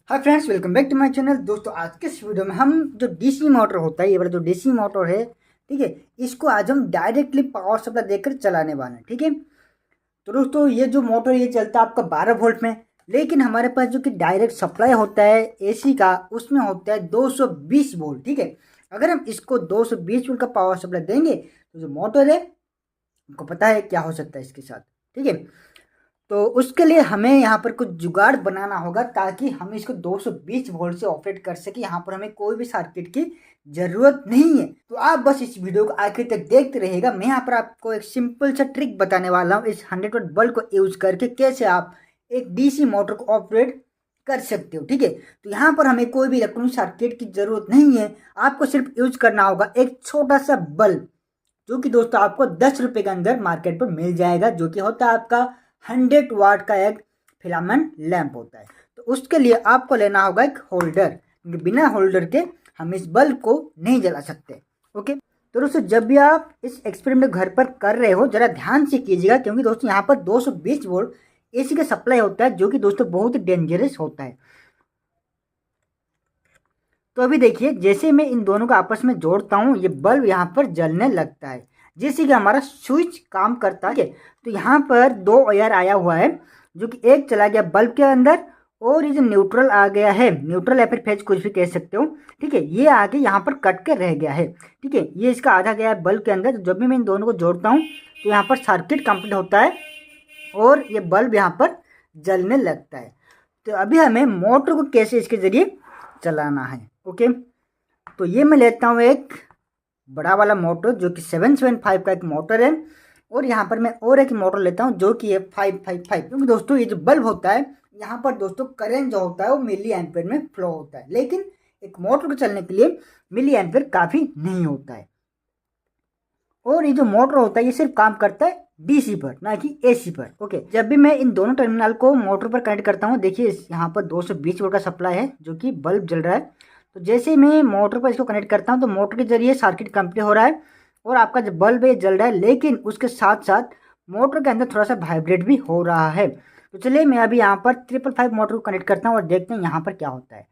Hi friends, welcome back to my channel. दोस्तों, आज के इस वीडियो में हम जो डीसी मोटर होता है, ये वाला जो डीसी मोटर है, ठीक है, इसको आज हम डायरेक्टली पावर सप्लाई देकर चलाने वाले हैं। ठीक है, तो दोस्तों ये जो मोटर ये चलता है आपका 12 वोल्ट में, लेकिन हमारे पास जो कि डायरेक्ट सप्लाई होता है एसी का, उसमें होता है 220 वोल्ट। ठीक है, अगर हम इसको 220 वोल्ट का पावर सप्लाई देंगे तो जो मोटर है आपको पता है क्या हो सकता है इसके साथ। ठीक है, तो उसके लिए हमें यहाँ पर कुछ जुगाड़ बनाना होगा ताकि हम इसको 220 वोल्ट से ऑपरेट कर सके। यहाँ पर हमें कोई भी सर्किट की ज़रूरत नहीं है। तो आप बस इस वीडियो को आखिर तक देखते रहिएगा। मैं यहाँ पर आपको एक सिंपल सा ट्रिक बताने वाला हूँ, इस 100 वाट बल्ब को यूज करके कैसे आप एक डीसी मोटर को ऑपरेट कर सकते हो। ठीक है, तो यहाँ पर हमें कोई भी इलेक्ट्रॉनिक सर्किट की ज़रूरत नहीं है। आपको सिर्फ यूज करना होगा एक छोटा सा बल्ब, जो कि दोस्तों आपको 10 रुपये के अंदर मार्केट पर मिल जाएगा, जो कि होता है आपका 100 वाट का एक फिलामेंट लैंप होता है। तो उसके लिए आपको लेना होगा एक होल्डर, क्योंकि बिना होल्डर के हम इस बल्ब को नहीं जला सकते। ओके, तो दोस्तों जब भी आप इस एक्सपेरिमेंट घर पर कर रहे हो जरा ध्यान से कीजिएगा, क्योंकि दोस्तों यहाँ पर 220 वोल्ट एसी का सप्लाई होता है, जो कि दोस्तों बहुत ही डेंजरस होता है। तो अभी देखिए, जैसे मैं इन दोनों को आपस में जोड़ता हूँ ये बल्ब यहाँ पर जलने लगता है, जैसे कि हमारा स्विच काम करता है। तो यहाँ पर दो वायर आया हुआ है, जो कि एक चला गया बल्ब के अंदर, और ये जो न्यूट्रल आ गया है, न्यूट्रल या फिर फेज कुछ भी कह सकते हो। ठीक है, ये आगे यहाँ पर कट के रह गया है। ठीक है, ये इसका आधा गया है बल्ब के अंदर। तो जब भी मैं इन दोनों को जोड़ता हूँ तो यहाँ पर सर्किट कंप्लीट होता है और ये बल्ब यहाँ पर जलने लगता है। तो अभी हमें मोटर को कैसे इसके ज़रिए चलाना है। ओके, तो ये मैं लेता हूँ एक बड़ा वाला मोटर, जो कि 775 का एक मोटर है, और यहाँ पर मैं और एक मोटर लेता हूँ जो कि है 555। क्योंकि दोस्तों ये जो बल्ब होता है यहाँ पर दोस्तों करंट जो होता है वो मिली एम्पेयर में फ्लो होता है, लेकिन एक मोटर को चलने के लिए मिली एम्पेयर काफ़ी नहीं होता है। और ये जो मोटर होता है ये सिर्फ काम करता है डीसी पर, ना कि एसी पर। ओके, जब भी मैं इन दोनों टर्मिनल को मोटर पर कनेक्ट करता हूँ, देखिए यहाँ पर 220 वोल्ट का सप्लाई है, जो कि बल्ब जल रहा है। तो जैसे ही मैं मोटर पर इसको कनेक्ट करता हूँ तो मोटर के जरिए सर्किट कंप्लीट हो रहा है और आपका जो बल्ब है जल रहा है, लेकिन उसके साथ साथ मोटर के अंदर थोड़ा सा वाइब्रेट भी हो रहा है। तो चलिए मैं अभी यहाँ पर 555 मोटर को कनेक्ट करता हूँ और देखते हैं यहाँ पर क्या होता है।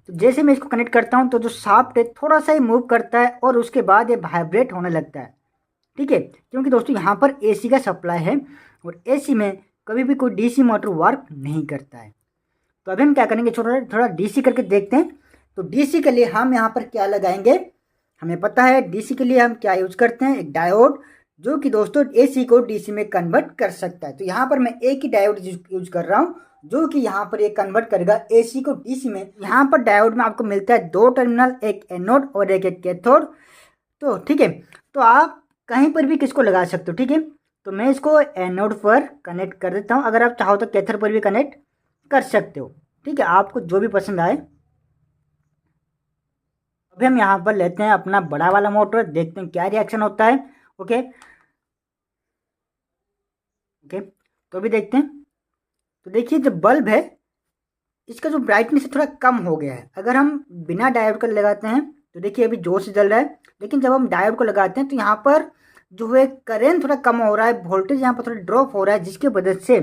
तो जैसे मैं इसको कनेक्ट करता हूँ तो जो शाफ्ट है थोड़ा सा ही मूव करता है और उसके बाद ये वाइब्रेट होने लगता है। ठीक है, क्योंकि दोस्तों यहाँ पर एसी का सप्लाई है और एसी में कभी भी कोई डीसी मोटर वर्क नहीं करता है। तो अभी हम क्या करेंगे, थोड़ा थोड़ा डीसी करके देखते हैं। तो डीसी के लिए हम यहाँ पर क्या लगाएंगे, हमें पता है डीसी के लिए हम क्या यूज करते हैं, एक डायोड, जो कि दोस्तों एसी को डीसी में कन्वर्ट कर सकता है। तो यहाँ पर मैं एक ही डायोड यूज कर रहा हूँ, जो कि यहाँ पर ये कन्वर्ट करेगा एसी को डीसी में। यहाँ पर डायोड में आपको मिलता है दो टर्मिनल, एक एनोड और एक कैथोड। तो ठीक है, तो आप कहीं पर भी किसको लगा सकते हो। ठीक है, तो मैं इसको एनोड पर कनेक्ट कर देता हूँ, अगर आप चाहो तो कैथोड पर भी कनेक्ट कर सकते हो। ठीक है, आपको जो भी पसंद आए। अभी हम यहाँ पर लेते हैं अपना बड़ा वाला मोटर, देखते हैं क्या रिएक्शन होता है। ओके ओके, तो अभी देखते हैं। तो देखिए जो बल्ब है इसका जो ब्राइटनेस थोड़ा कम हो गया है। अगर हम बिना डायोड को लगाते हैं तो देखिए अभी जोर से जल रहा है, लेकिन जब हम डायोड को लगाते हैं तो यहाँ पर जो है करंट थोड़ा कम हो रहा है, वोल्टेज यहाँ पर थोड़ा ड्रॉप हो रहा है, जिसकी वजह से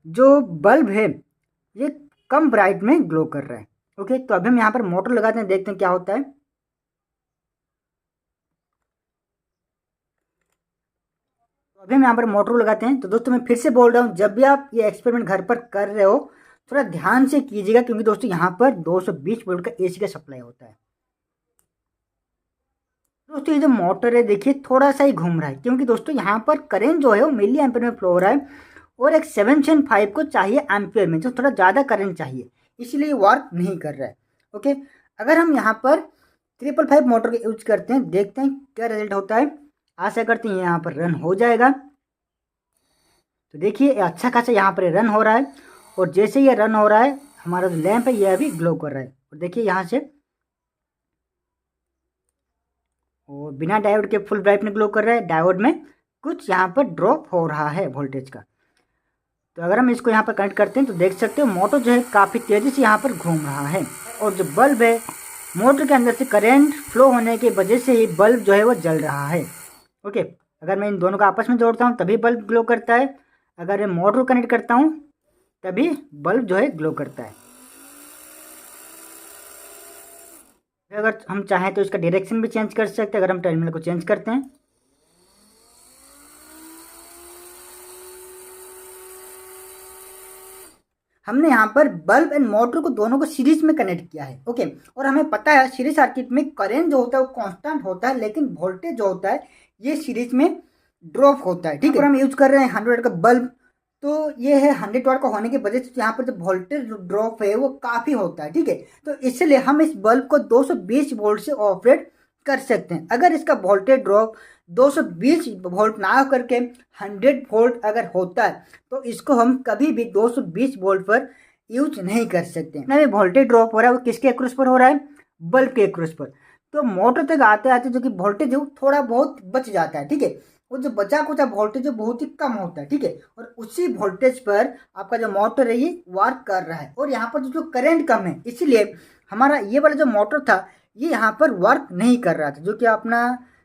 जो बल्ब है ये कम ब्राइट में ग्लो कर रहा है। ओके, तो अभी हम यहाँ पर मोटर लगाते हैं, देखते हैं क्या होता है। तो अभी हम यहाँ पर मोटर लगाते हैं। तो दोस्तों मैं फिर से बोल रहा हूँ, जब भी आप ये एक्सपेरिमेंट घर पर कर रहे हो थोड़ा ध्यान से कीजिएगा, क्योंकि दोस्तों यहाँ पर 220 वोल्ट का एसी का सप्लाई होता है। दोस्तों ये जो मोटर है देखिए थोड़ा सा ही घूम रहा है, क्योंकि दोस्तों यहाँ पर करंट जो है वो मिली एम्पेयर में फ्लो हो रहा है, और एक 775 को चाहिए एम्पेयर में, जो थोड़ा ज़्यादा करंट चाहिए, इसीलिए वर्क नहीं कर रहा है। ओके, अगर हम यहाँ पर 555 मोटर का यूज करते हैं, देखते हैं क्या रिजल्ट होता है। आशा करते हैं यहाँ पर रन हो जाएगा। तो देखिए अच्छा खासा यहाँ पर रन हो रहा है, और जैसे ये रन हो रहा है हमारा जो लैंप है ये अभी ग्लो कर रहा है। और देखिए यहाँ से, और बिना डायोड के फुल ब्राइट में ग्लो कर रहा है, डायोड में कुछ यहाँ पर ड्रॉप हो रहा है वोल्टेज का। तो अगर हम इसको यहाँ पर कनेक्ट करते हैं तो देख सकते हो मोटर जो है काफ़ी तेज़ी से यहाँ पर घूम रहा है, और जो बल्ब है मोटर के अंदर से करंट फ्लो होने की वजह से ही बल्ब जो है वो जल रहा है। ओके, अगर मैं इन दोनों को आपस में जोड़ता हूँ तभी बल्ब ग्लो करता है, अगर मैं मोटर को कनेक्ट करता हूँ तभी बल्ब जो है ग्लो करता है। अगर हम चाहें तो इसका डायरेक्शन भी चेंज कर सकते हैं। अगर हम टर्मिनल को चेंज करते हैं, हमने यहाँ पर बल्ब एंड मोटर को दोनों को सीरीज में कनेक्ट किया है। ओके, और हमें पता है सीरीज सर्किट में करंट जो होता है वो कांस्टेंट होता है, लेकिन वोल्टेज जो होता है ये सीरीज में ड्रॉप होता है। ठीक है, हम यूज कर रहे हैं 100 वाट का बल्ब, तो ये है 100 वाट का होने की वजह से यहाँ पर जो वोल्टेज ड्रॉप है वो काफ़ी होता है। ठीक है, तो इसलिए हम इस बल्ब को 220 वोल्ट से ऑपरेट कर सकते हैं। अगर इसका वोल्टेज ड्रॉप 220 वोल्ट ना करके 100 वोल्ट अगर होता है तो इसको हम कभी भी 220 वोल्ट पर यूज नहीं कर सकते। ना वोल्टेज ड्रॉप हो रहा है वो किसके एक्रोस पर हो रहा है, बल्ब के एक्रोस पर। तो मोटर तक आते आते जो कि वोल्टेज है वो थोड़ा बहुत बच जाता है। ठीक है, वो जो बचा कुचा वोल्टेज बहुत ही कम होता है। ठीक है, और उसी वोल्टेज पर आपका जो मोटर है ये वर्क कर रहा है, और यहाँ पर जो करंट कम है इसलिए हमारा ये वाला जो मोटर था ये यहाँ पर वर्क नहीं कर रहा था। जो कि अपना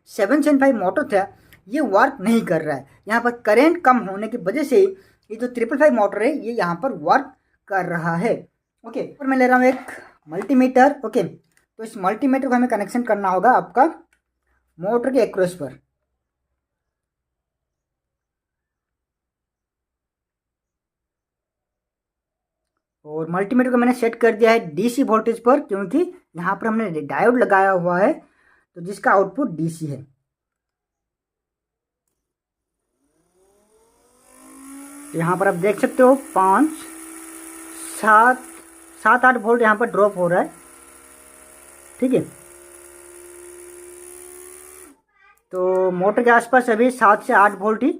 775 मोटर था ये वर्क नहीं कर रहा है। यहाँ पर करंट कम होने की वजह से ये जो 555 मोटर है ये यहाँ पर वर्क कर रहा है। ओके, और मैं ले रहा हूँ एक मल्टीमीटर। ओके, तो इस मल्टीमीटर को हमें कनेक्शन करना होगा आपका मोटर के एक्रोस पर। और मल्टीमीटर को मैंने सेट कर दिया है डीसी वोल्टेज पर, क्योंकि यहाँ पर हमने डायोड लगाया हुआ है तो जिसका आउटपुट डीसी है। यहाँ पर आप देख सकते हो 5 7 7 8 वोल्ट यहाँ पर ड्रॉप हो रहा है। ठीक है, तो मोटर के आसपास अभी 7 से 8 वोल्ट ही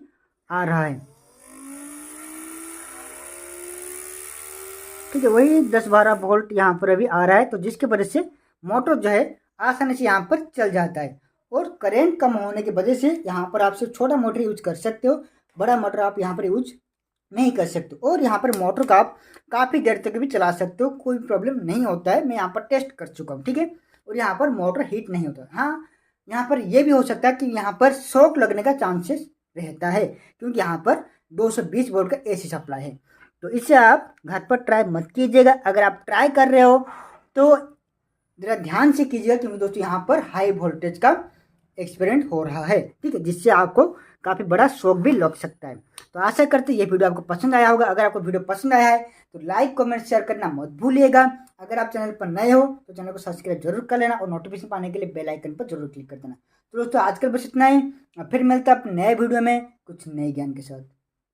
आ रहा है। ठीक है, वही 10-12 वोल्ट यहाँ पर अभी आ रहा है, तो जिसकी वजह से मोटर जो है आसानी से यहाँ पर चल जाता है। और करंट कम होने की वजह से यहाँ पर आप सिर्फ छोटा मोटर यूज कर सकते हो, बड़ा मोटर आप यहाँ पर यूज नहीं कर सकते। और यहाँ पर मोटर का आप काफ़ी देर तक भी चला सकते हो, कोई प्रॉब्लम नहीं होता है। मैं यहाँ पर टेस्ट कर चुका हूँ। ठीक है, और यहाँ पर मोटर हीट नहीं होता। हाँ, यहाँ पर यह भी हो सकता है कि यहाँ पर शॉक लगने का चांसेस रहता है, क्योंकि यहाँ पर 220 वोल्ट का एसी सप्लाई है। तो इसे आप घर पर ट्राई मत कीजिएगा। अगर आप ट्राई कर रहे हो तो ज़रा ध्यान से कीजिएगा, क्योंकि दोस्तों यहाँ पर हाई वोल्टेज का एक्सपेरिमेंट हो रहा है। ठीक है, जिससे आपको काफ़ी बड़ा शॉक भी लग सकता है। तो आशा करते हैं ये वीडियो आपको पसंद आया होगा। अगर आपको वीडियो पसंद आया है तो लाइक कमेंट शेयर करना मत भूलिएगा। अगर आप चैनल पर नए हो तो चैनल को सब्सक्राइब जरूर कर लेना, और नोटिफिकेशन पाने के लिए बेल आइकन पर जरूर क्लिक कर देना। तो दोस्तों आजकल बस इतना ही, फिर मिलता है अपने नए वीडियो में कुछ नए ज्ञान के साथ।